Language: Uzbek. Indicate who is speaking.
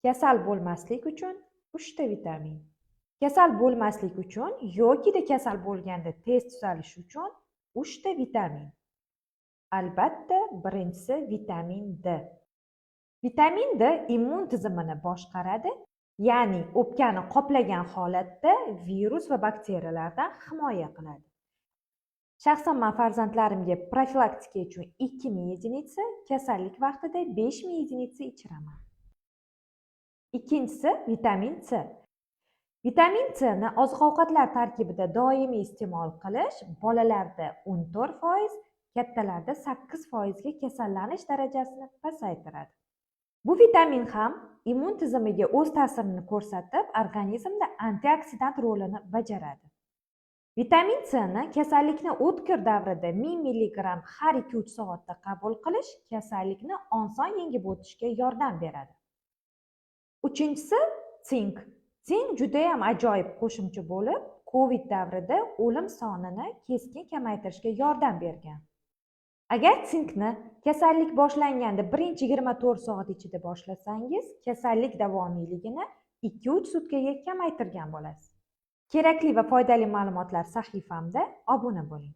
Speaker 1: Kasal bo'lmaslik uchun 3 ta vitamin. Kasal bo'lmaslik uchun yokida kasal bo'lganda tez tuzalish uchun 3 ta vitamin. Albatta, birinchisi vitamin D. Vitamin D immun tizimini boshqaradi, ya'ni o'pkani qoplagan holatda virus va bakteriyalardan himoya qiladi. Shaxsan men farzandlarimga profilaktika uchun 2000 единица, kasallik vaqtida 5000 единица ichiraman. Ikkinchisi vitamin C. Vitamin C ni oziq-ovqatlar tarkibida doimiy iste'mol qilish bolalarda 14%, kattalarda 8% ga kasallanish darajasini pasaytiradi. Bu vitamin ham immun tizimiga o'z ta'sirini ko'rsatib, organizmda antioksidant rolini bajaradi. Vitamin C ni kasallikni o'tkir davrida 1000 mg har 2-3 soatda qabul qilish kasallikni oson yengib o'tishga yordam beradi. Uchinchisi sink. Sink juda ham ajoyib qo'shimcha bo'lib, Covid davrida o'lim sonini keskin kamaytirishga yordam bergan. Agar sinkni kasallik boshlanganda birinchi 24 soat ichida boshlasangiz, kasallik davomiyligini 2-3 sutkaga kamaytirgan bo'lasiz. Kerakli va foydali ma'lumotlar sahifamda obuna bo'ling.